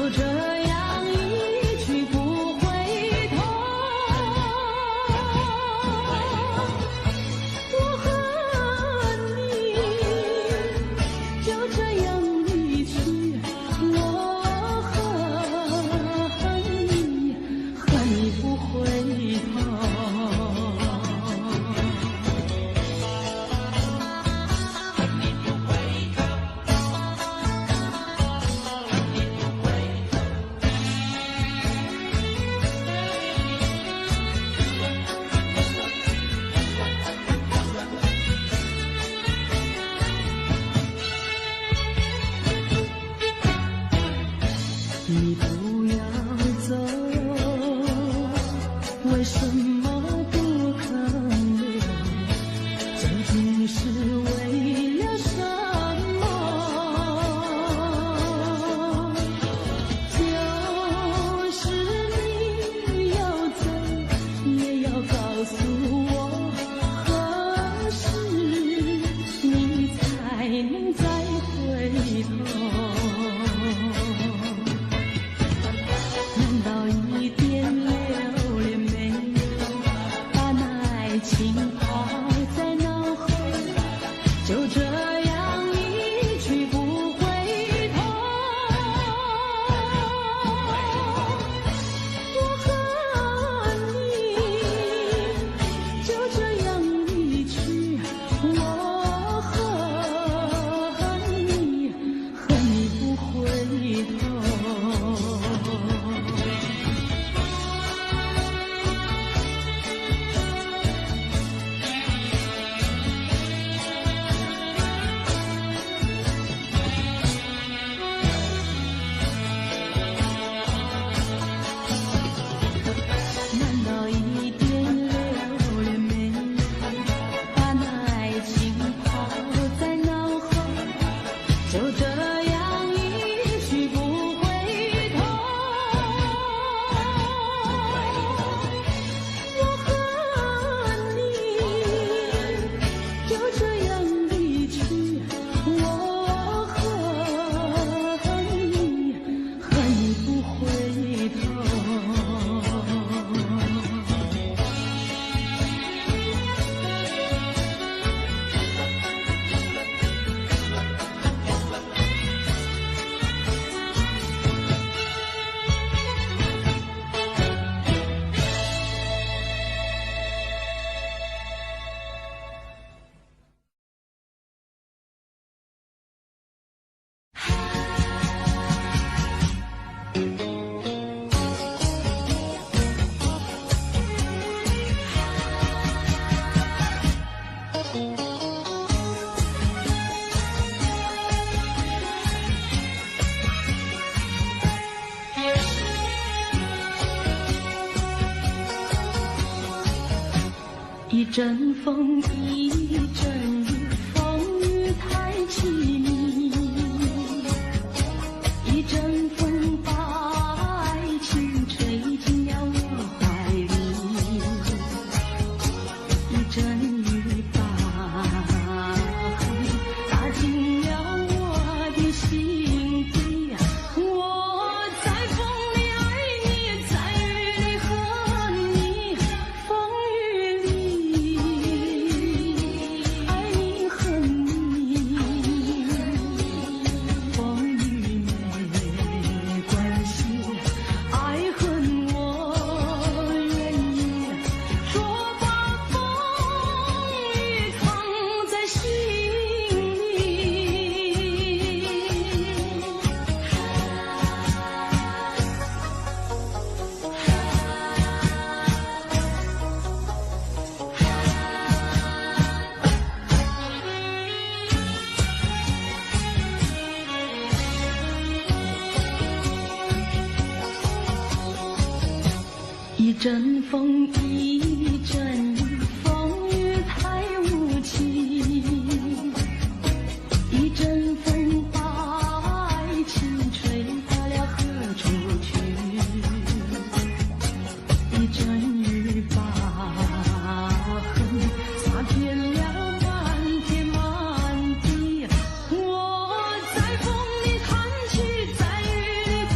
这样一去不回头。我和你就这样离去，我恨你，恨你不回头。你不要走，为什么不肯留？究竟是为了什么？就是你要走，也要告诉我，何时你才能再回头？难道一点留恋没有，把那爱情抛在脑后，就这样一去不回头？我和你就这样离去，我恨你，恨你不回头。难道一点留恋没有，把那爱情抛在脑后，就这样一去不回头？我和你就这样离去，我恨你，恨你不回头。一阵风，一阵雨，风雨太凄迷。一阵风把爱情吹进了我怀里，一阵雨把恨打进了我的心底。我在风里爱你，在雨里恨你，风雨里爱你恨你，风雨没关系，爱恨我愿意，说把风雨藏在心里。一阵风，一阵雨，风雨太无情。一阵风把爱情吹到了何处去？一阵雨把恨洒遍了满天满地。我在风里弹起，在雨里哭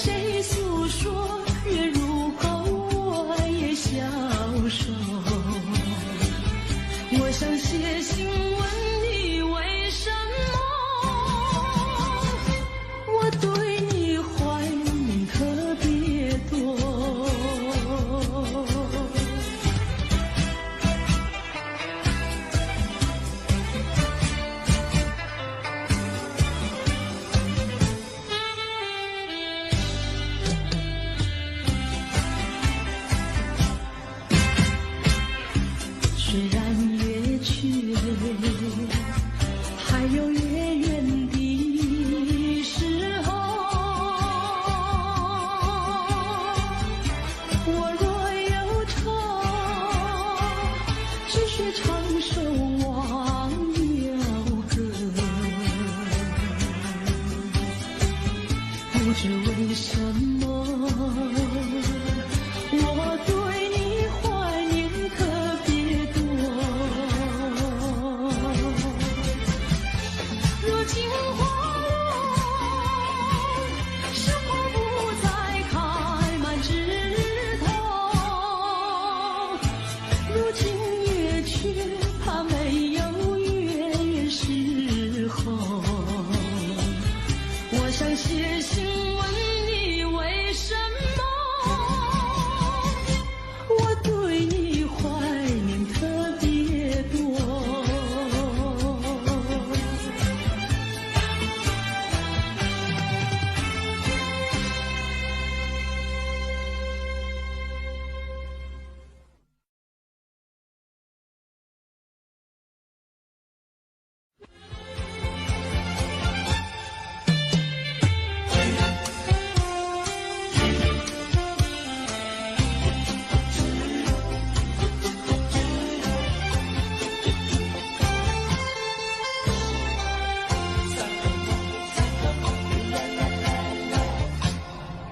谁诉说，月入口我也消瘦。我想写信问你为什么，我对你怀念特别多。虽然月缺，还有月圆的时候。我若有愁，只需唱首忘忧歌。不知为什么，我对你怀念特别多。如今花落，生活不再开满枝头。如今月缺，怕没有月圆时候。我想写信问你为什么，我对你怀念特别多。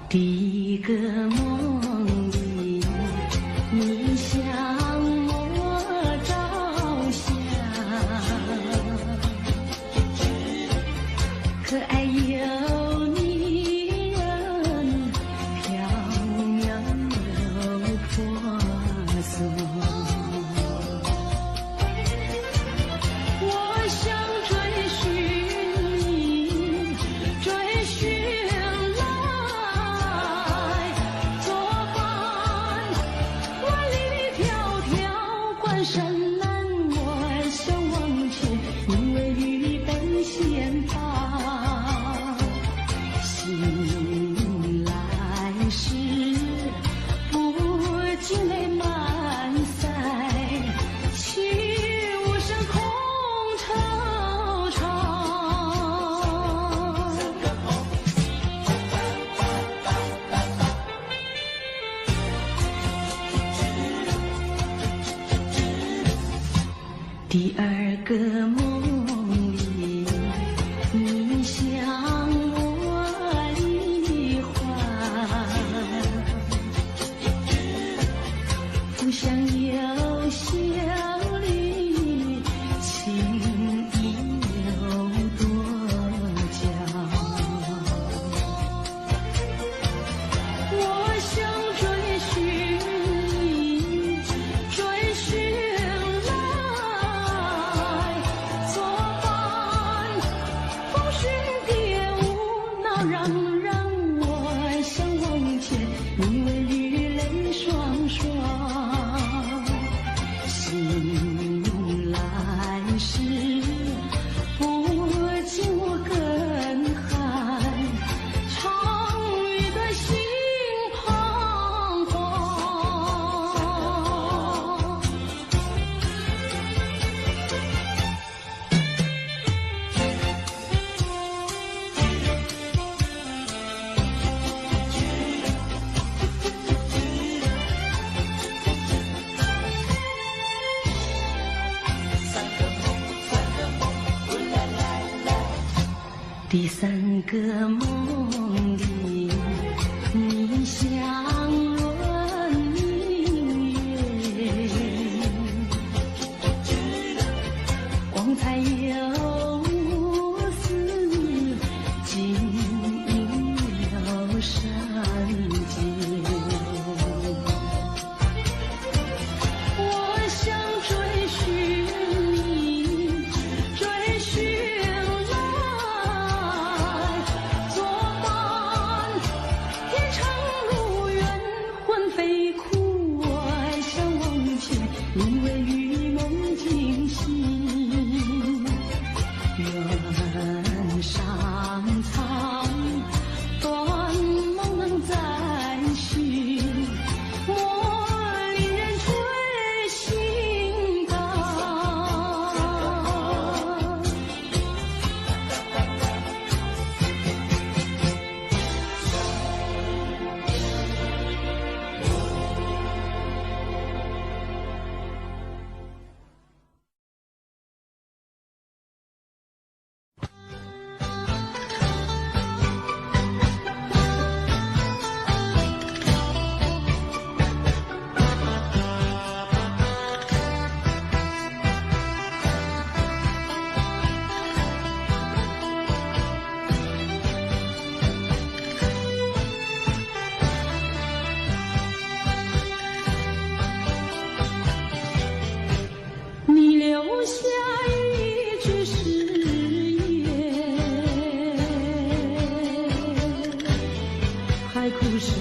第一个梦里，你向我照相，可爱又迷人，飘渺又婆娑。我想追寻你，追寻来作伴。万里迢迢，关山难，我想往前，因为绿奔现发。醒来时，不禁泪满腮，泣无声空惆怅。第二个梦里，你向我离怀，不想有笑里，情意有多娇。我想追寻你，追寻来作伴。风寻蝶舞，闹嚷嚷，我想往前，因为绿泪双双。醒来时，不禁我更寒，长雨的心彷徨。第三个梦里，你向我明月，光彩又无私，金银有山。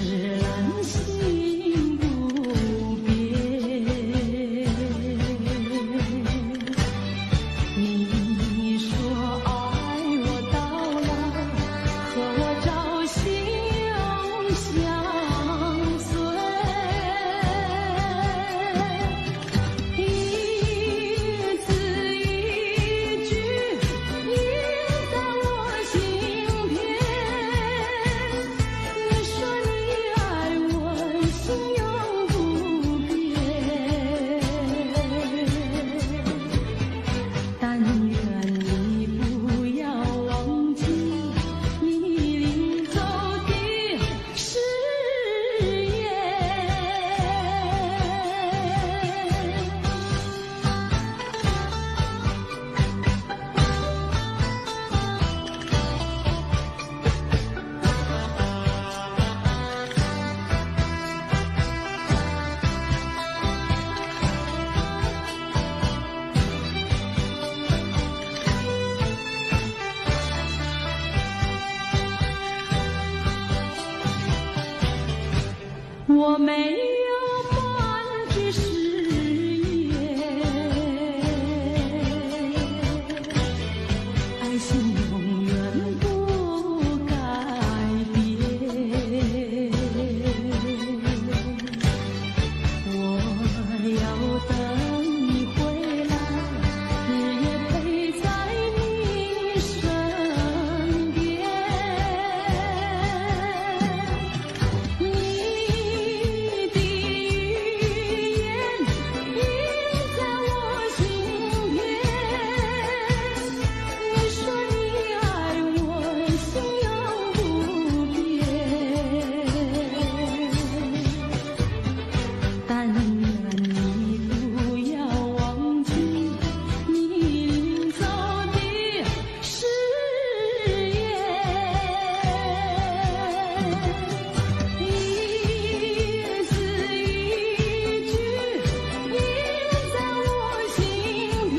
人心不变。你说爱我到老，和我朝夕相随。一字一句印在我心田。你说你爱我，心永不变。但愿你不要忘记你临走的誓言。我没有半句誓言，爱情永远不改变。我要等你回来，日夜陪在你身边。你的语言印在我心田。你说你爱我，心永不变。但愿你不要忘记你临走的誓言。一字一句印在我心田。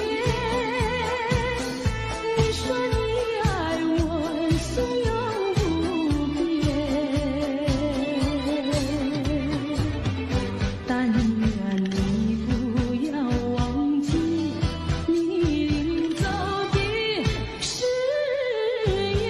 你说你爱我，心永不变。但愿你不要忘记你临走的誓言。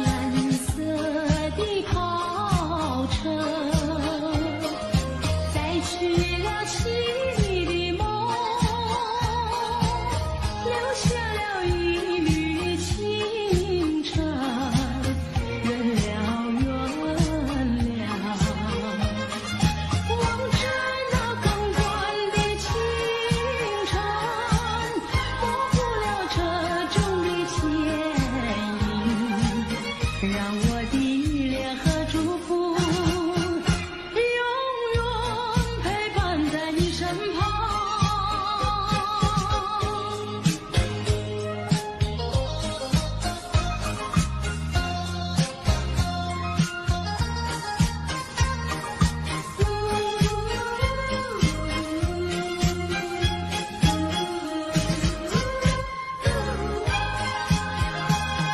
蓝色的跑车载去了凄厉的梦，留下了一缕清澈，原了原了。望着那钢管的清晨，模糊了车中的牵引，让我的依恋和祝福永远陪伴在你身旁。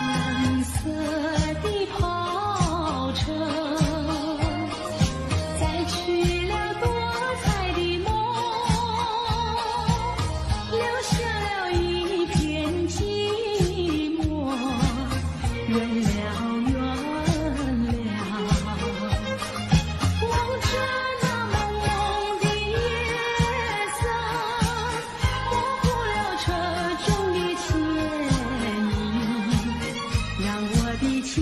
蓝色的跑车载去了多彩的梦，留下了一片寂寞，原了原了。望着那朦胧的夜色，模糊了车中的牵引，让我的情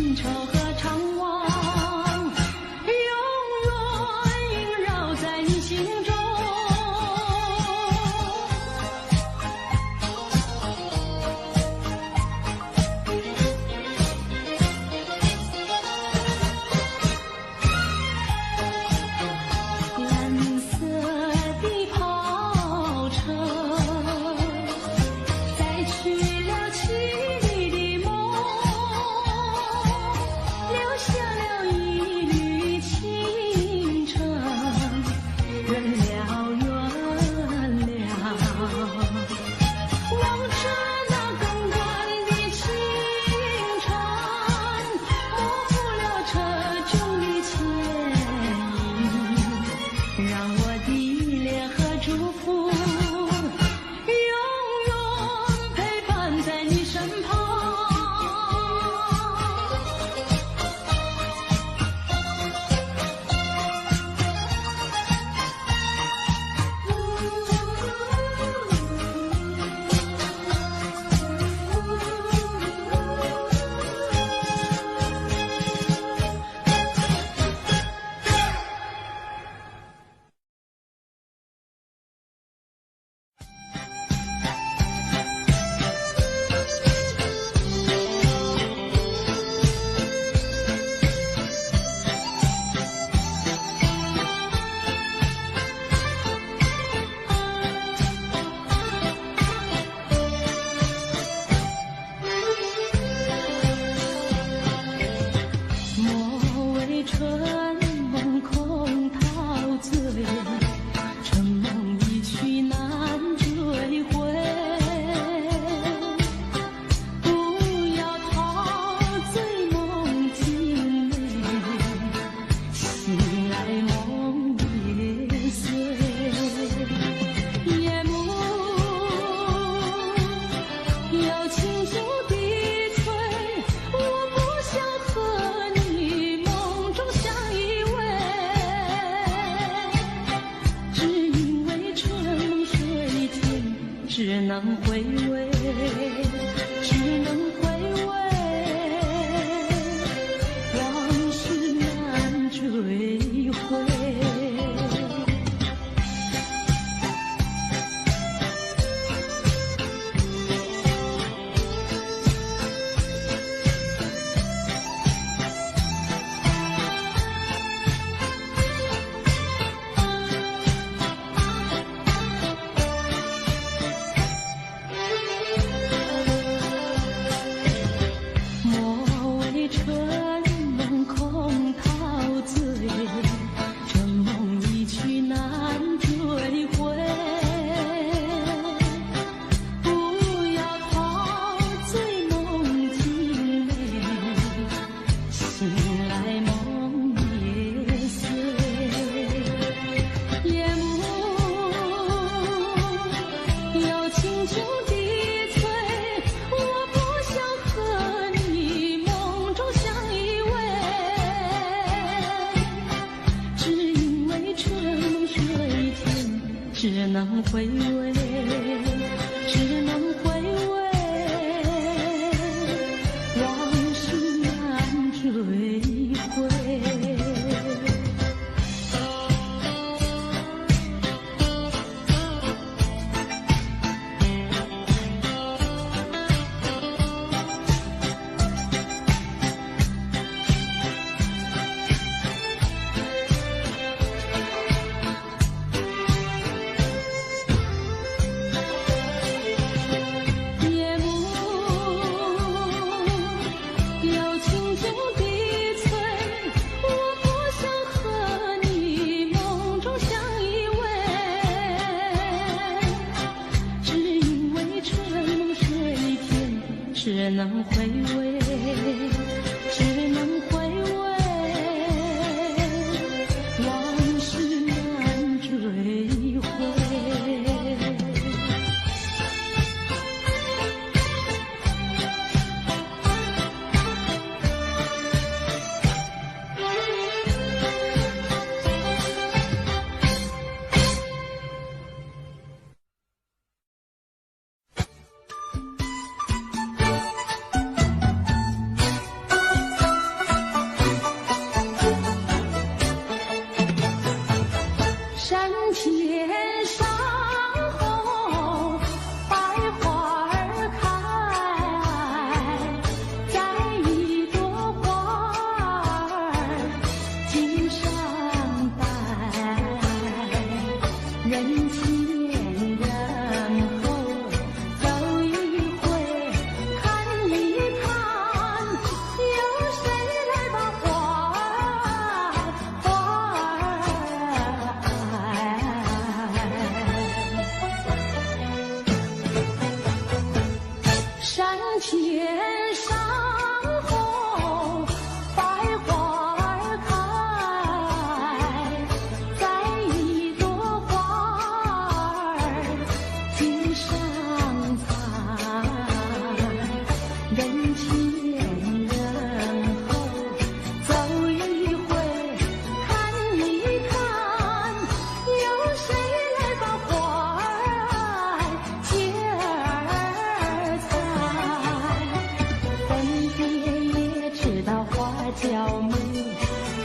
娇媚，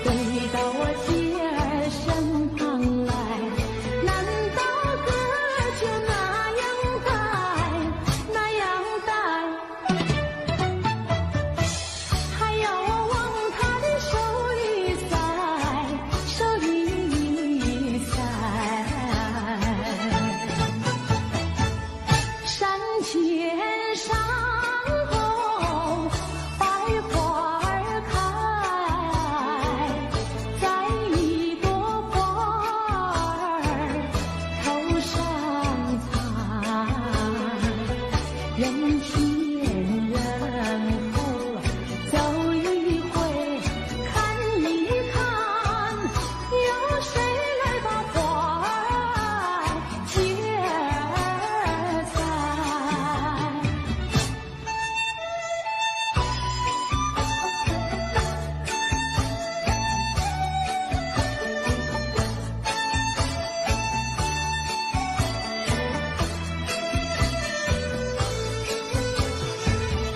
飞到我姐儿身旁来。难道哥就那样戴，那样戴？还要我往他的手里塞，手里塞。山前山后百花儿开，摘一朵花儿头上采。人前人后走一回，看一看，有谁来把花儿接采？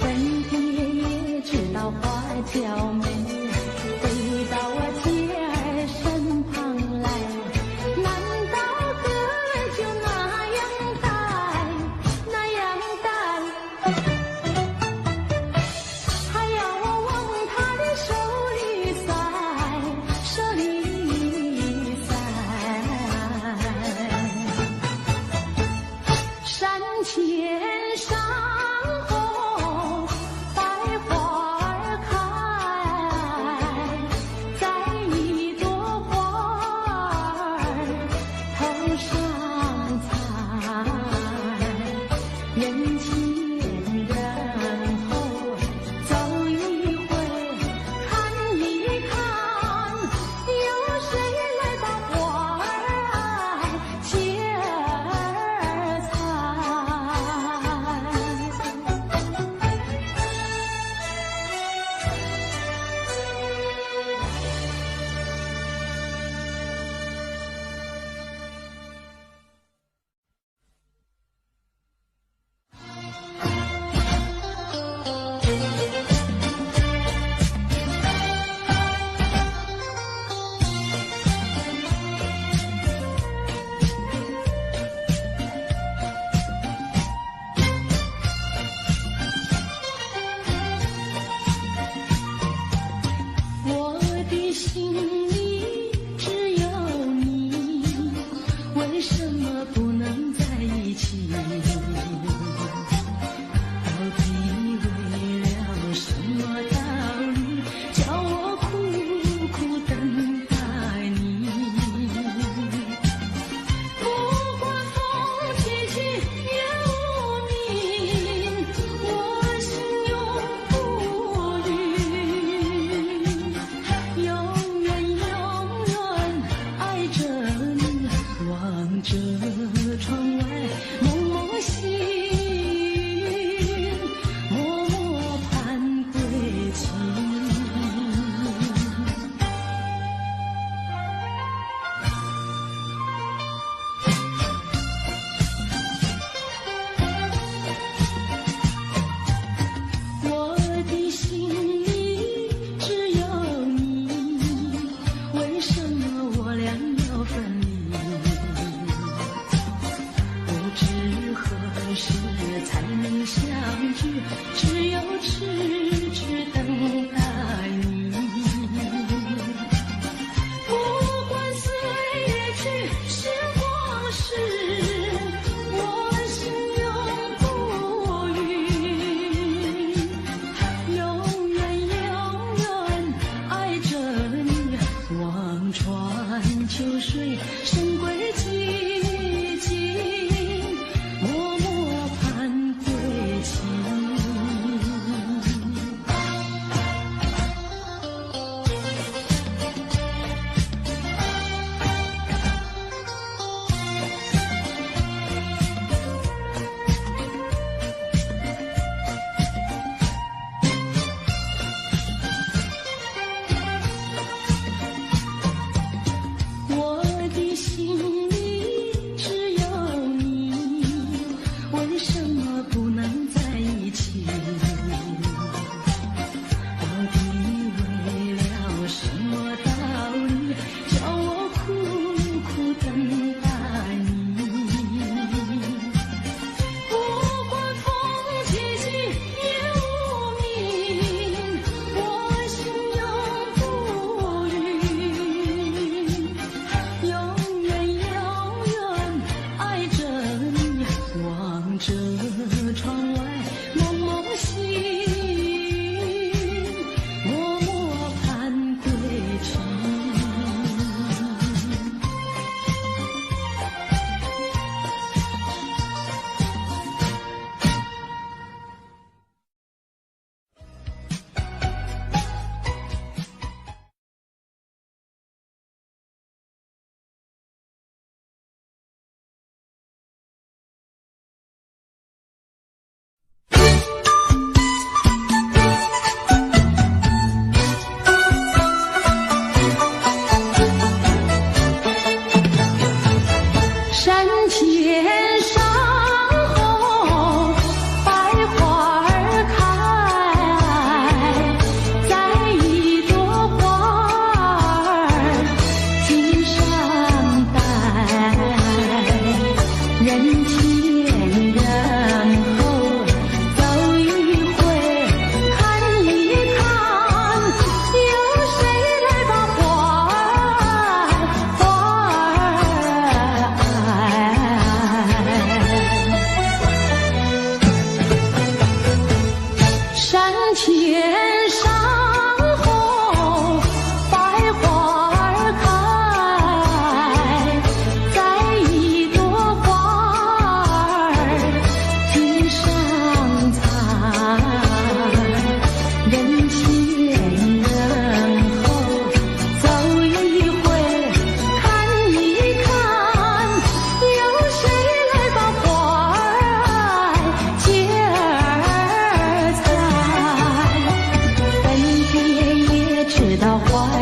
本天爷爷知道花娇美，飞到我姐儿身旁来。难道哥就那样戴，那样戴？还要我往他的手里塞，手里塞。山前山后百花儿开，摘一朵花儿头上采。人前人后走一回，看一看，有谁来把花儿接采？我的心里只有你，为什么不能在一起？到底为了什么道理，叫我苦苦等待你？不管风起起也无名，我心永不渝。永远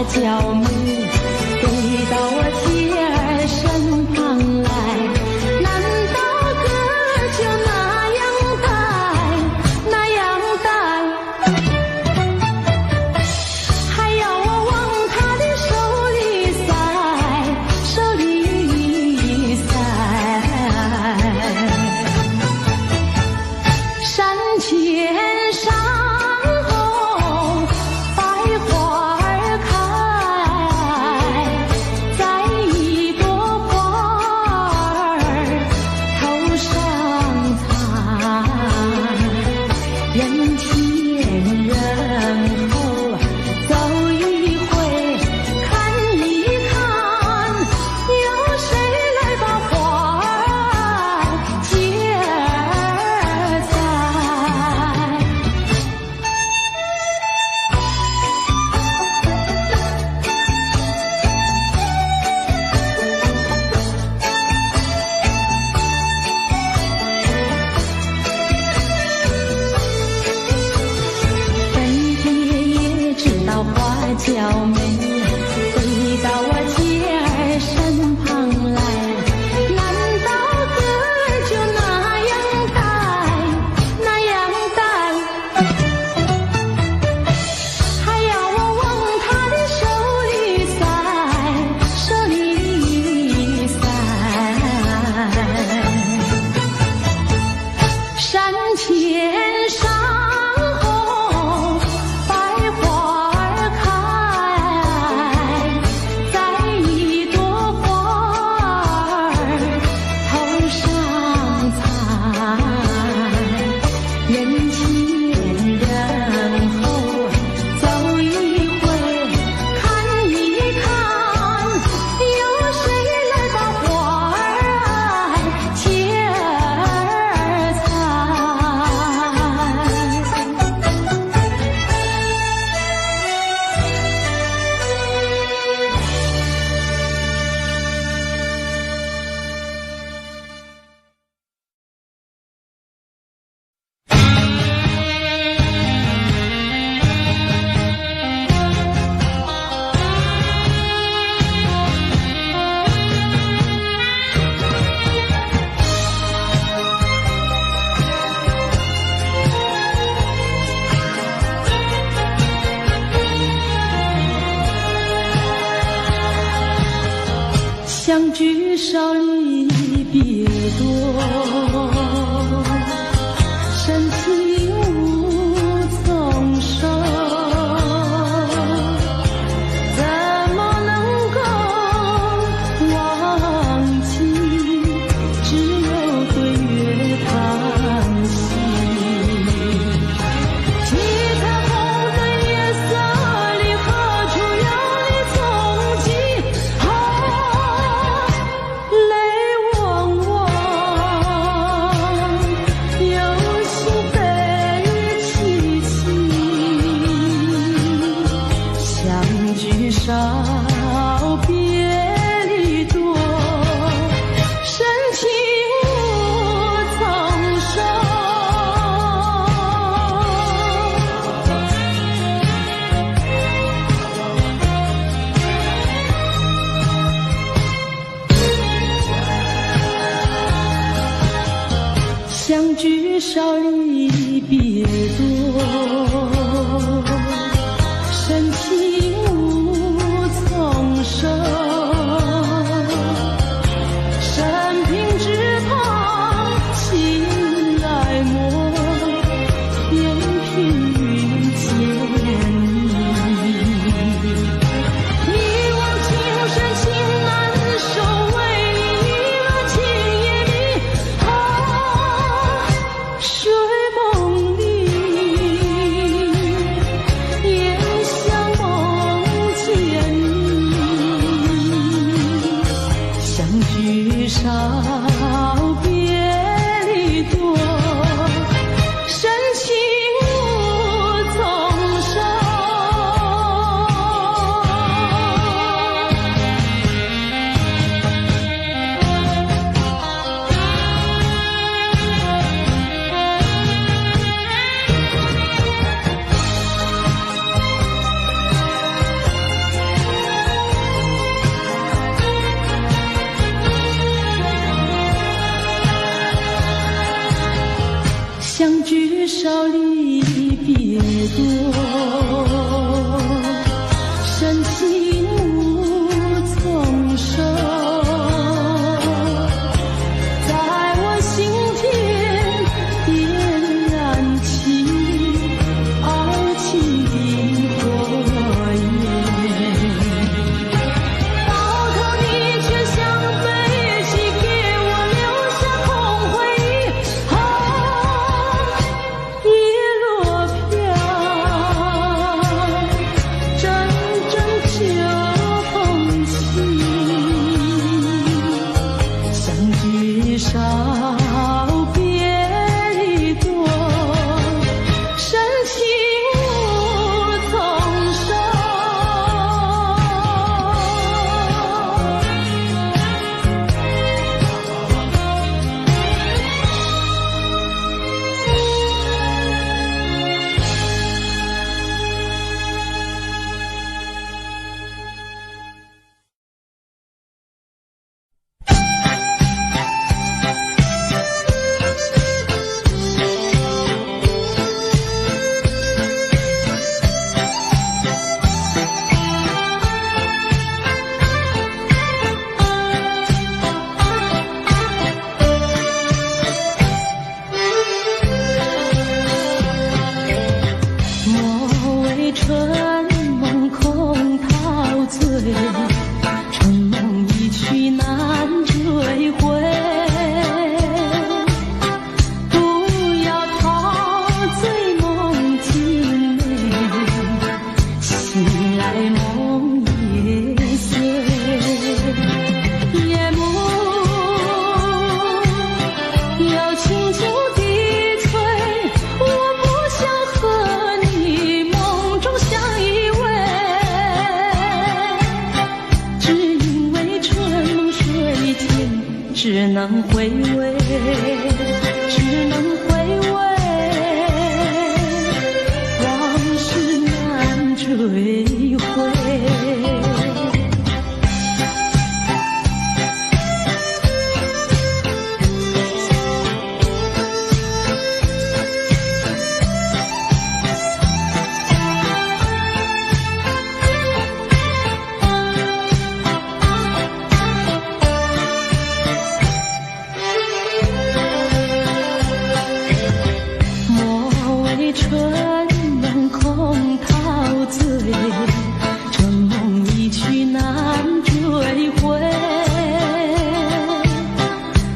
娇媚，飞到我妻儿身旁来。难道哥就那样待，那样待？还要我往他的手里塞，手里塞。山前上红，百花儿开，摘一朵花儿头上采。人前人后走一回，看一看，有谁来把花儿接儿采？本爹也知道花娇美，飞到我妻儿身旁来。难道哥就那样待，那样待？还要我往他的手里塞，手里塞。山前上红，百花儿开，摘一朵花儿头上采。人前人后走一回，看一看，有谁来把花儿接儿采？相聚少离别多，深情无从说，怎么能够忘记？只有对月叹息。几看红的夜色里，何处有你踪迹？泪汪汪，有心悲戚戚。相聚少，别离多，深情无从说。相聚少，离别多，深情无从说。生平只盼情来磨，愿凭遇见你。一往情深情难收，为你一个情也迷。睡梦里，烟香梦来梦也碎，夜幕又轻轻低垂，我不想和你梦中相依偎，只因为春梦水天，只能回味，只能回味，往事难追回。莫为春梦空陶醉，春梦一去难追回。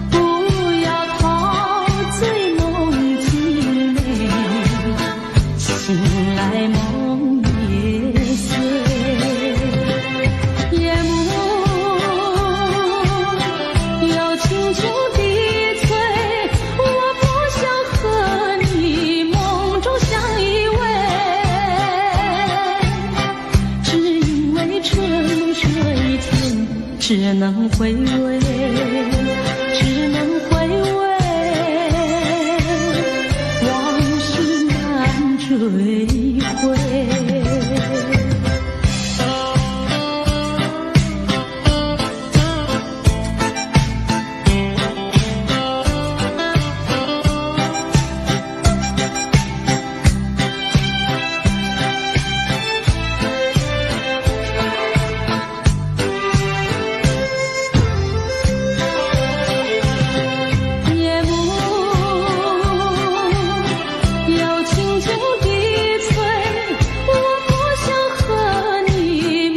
不要陶醉梦境内，醒来梦也碎。夜幕又轻轻低垂，我不想和你梦中相依偎，只因为春梦水天，只能回味，只能回味，往事难追回。夜幕又轻轻低垂，我不想和你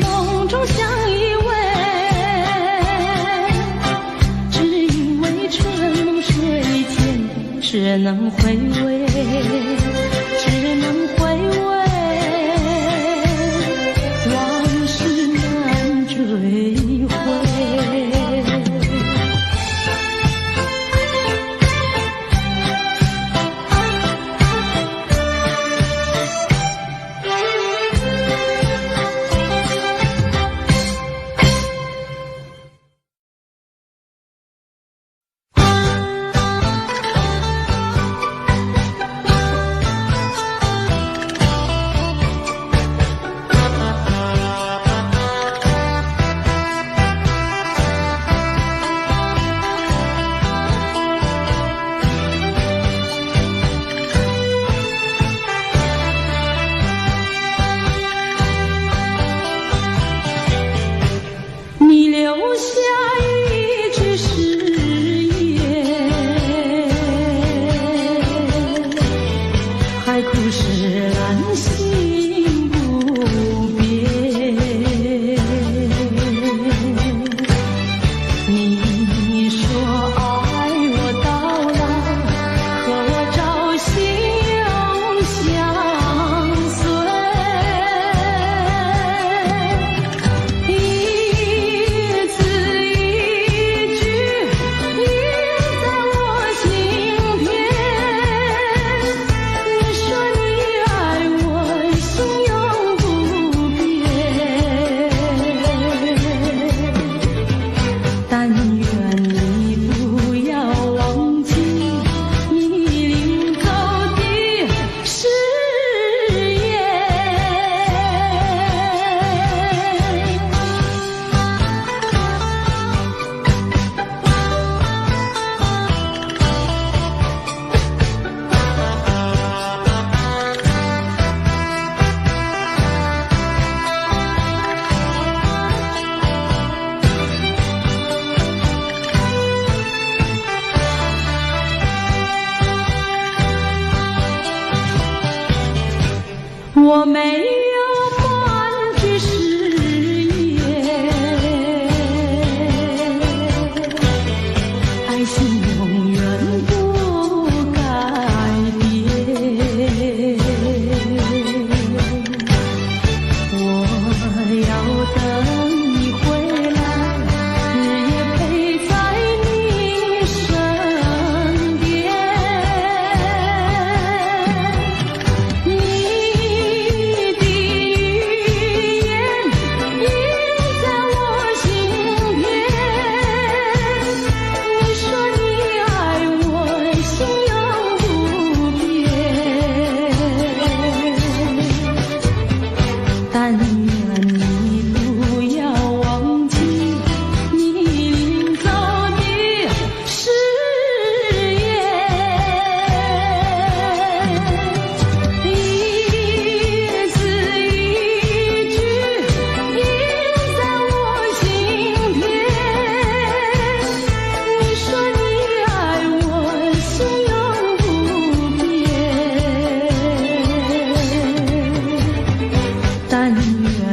梦中相依偎，只因为春梦水天，只能回味，只能回味，往事难追回。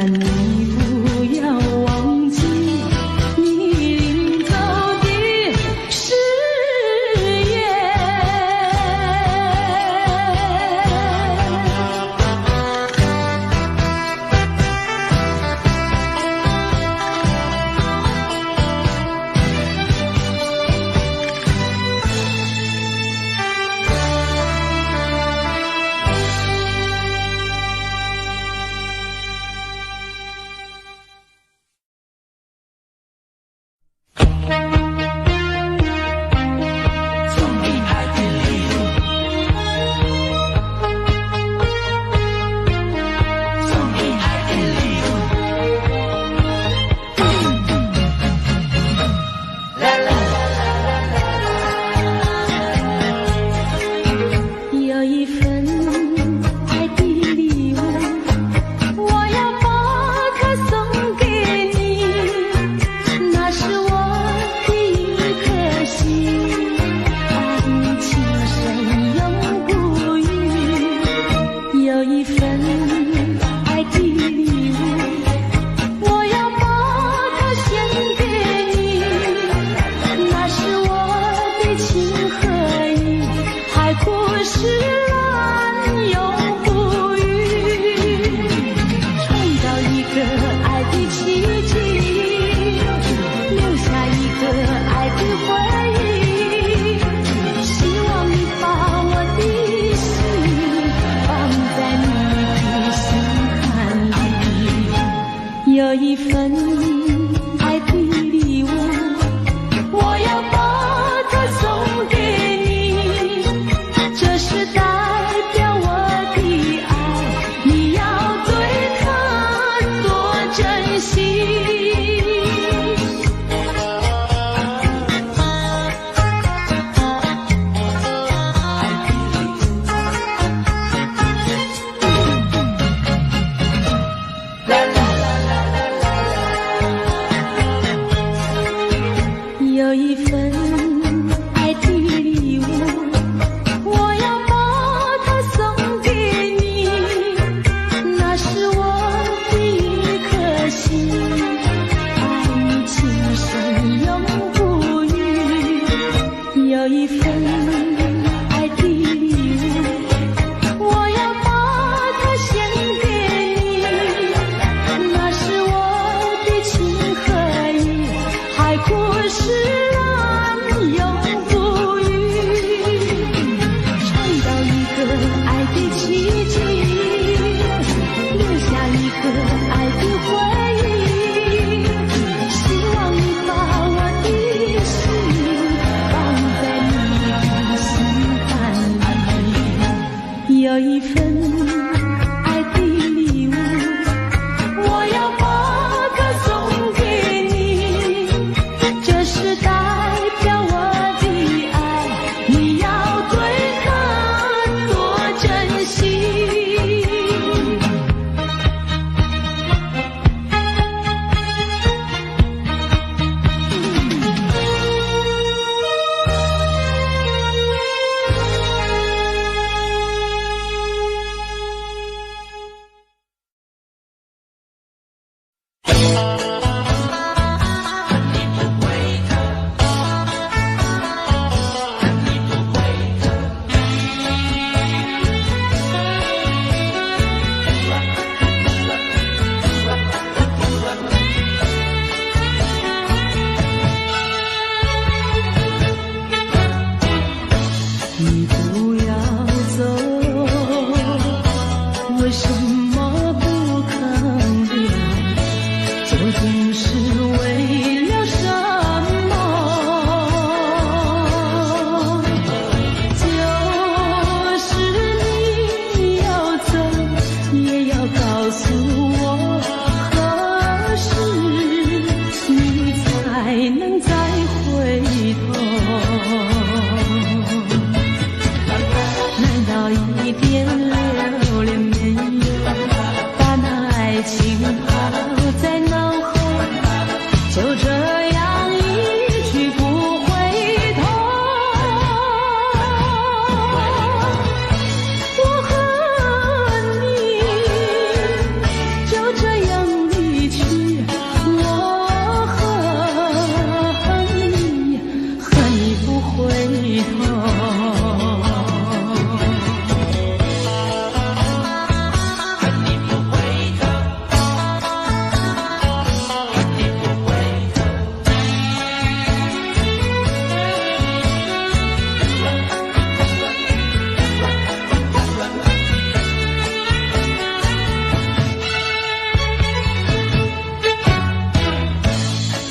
你不要忘记你临走的誓言。有一份爱的礼物，我要把它送给你，那是我的一颗心，爱的情深永不渝。有一份爱的礼物，我要把它献给你，那是我的情和义，海枯石烂永不渝，创造一个爱的奇迹，留下一个爱的回忆。希望你把我的心放在你的心坎里。有一份爱的礼物，我要把它送给你，这是代表我的爱，你要对它多珍惜。有一份爱的礼物，我要把它送给你，那是我的一颗心，爱情深永不渝。有一份爱的礼物，我要把它献给你，那是我的情和义，海枯石烂永不渝，创造一个爱的奇迹，留下一个爱的回忆。希望你把我的心放在你的心坎里。有一份爱的礼物，我要把它送给你，这是代表我的爱，你要对它多珍惜。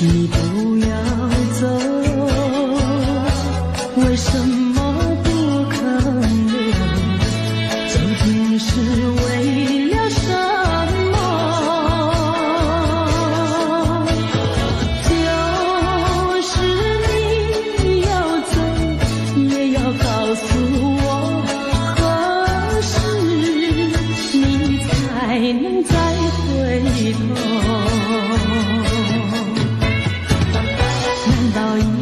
你不要走，为什么不肯留？究竟是为了什么？就是你要走，也要告诉我，何时你才能再回头？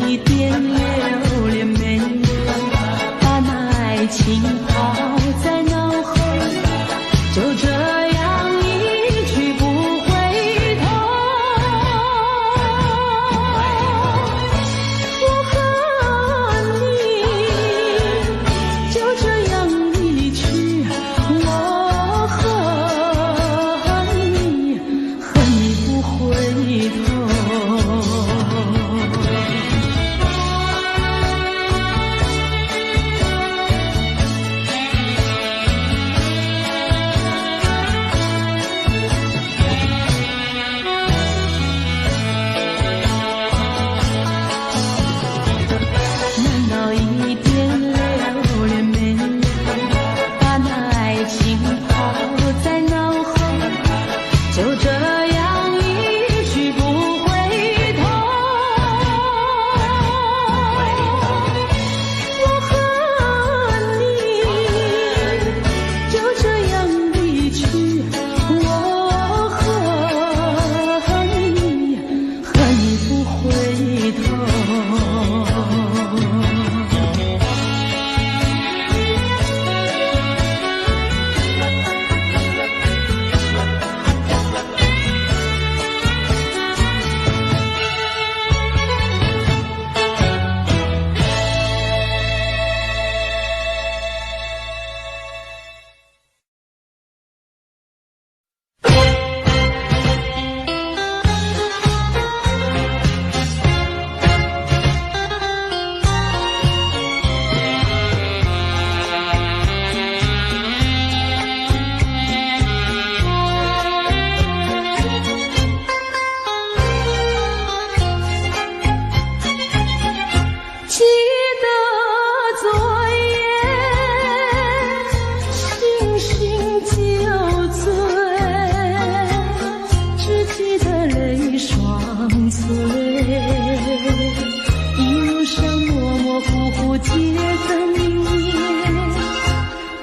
一点留恋没有，把那爱情抛在脑后，就这样一去不回头。我和你就这样一去，我和你不回头。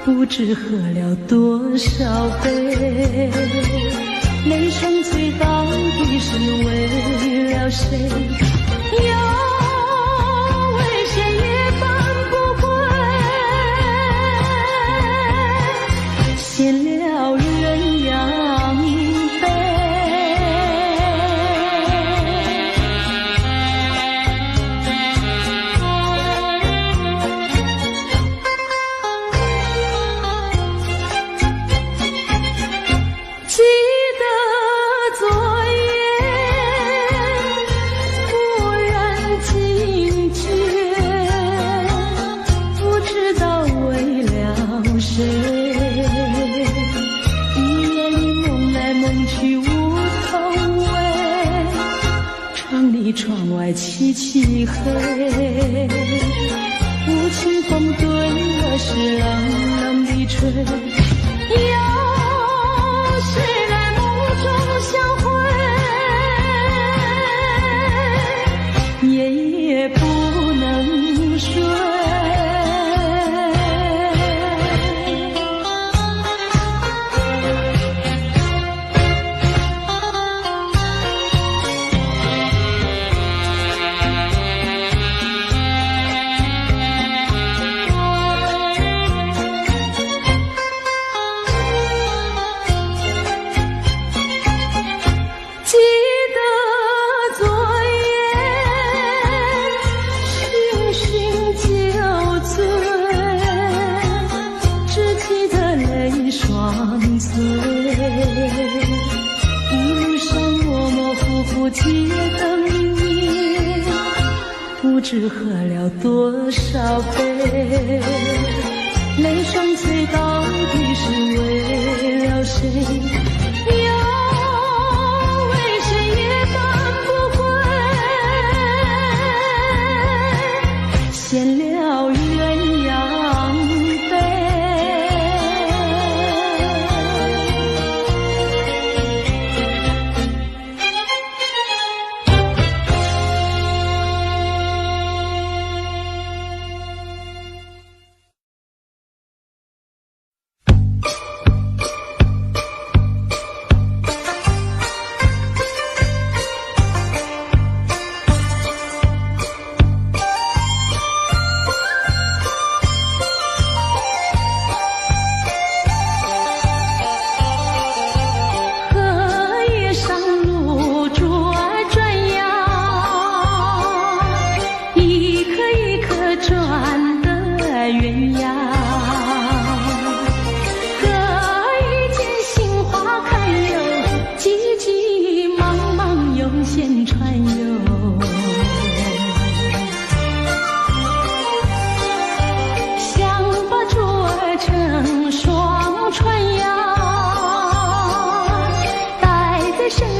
不知喝了多少杯，泪双醉到底是为了谁？又为谁也放不回？闲了人养悲。记得昨夜忽然惊觉，不知道为了谁，一夜里梦来梦去无头尾，窗里窗外漆漆黑，无情风对我是冷冷地吹。谁来梦中相会，夜夜不能睡。记得昨夜醺醺酒醉，只记得泪双醉，一路上模模糊糊街灯影，不知喝了多少杯，泪双醉到底是为了谁？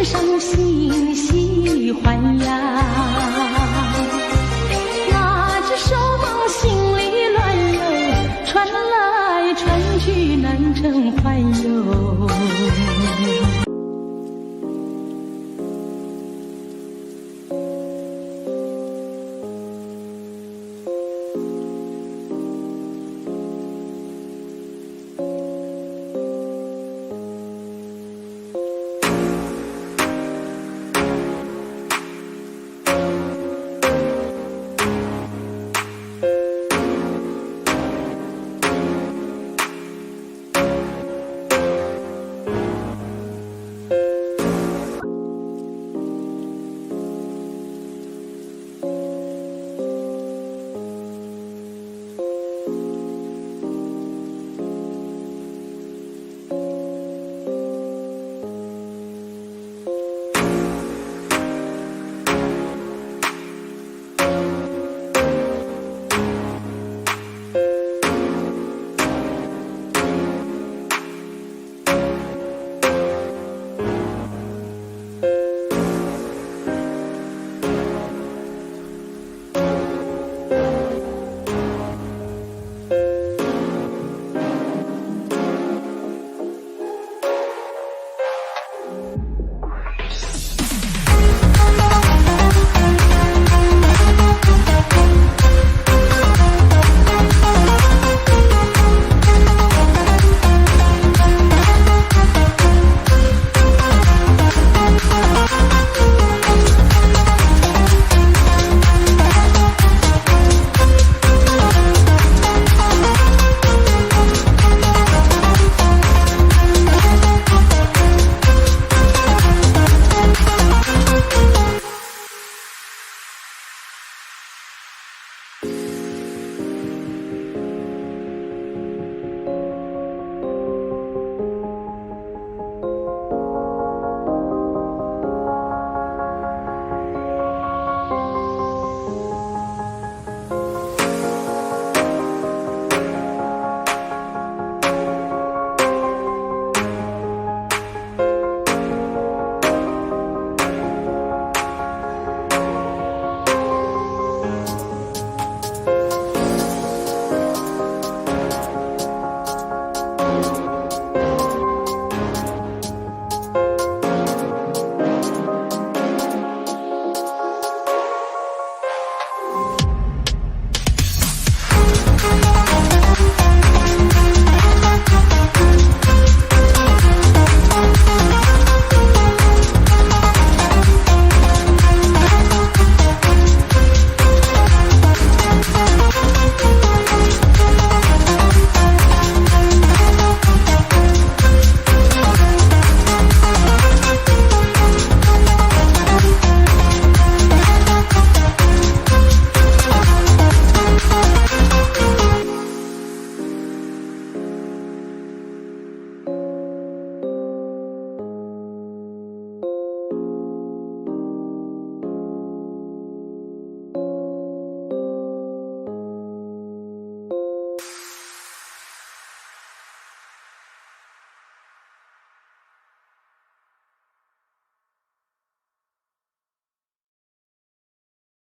上心喜欢呀。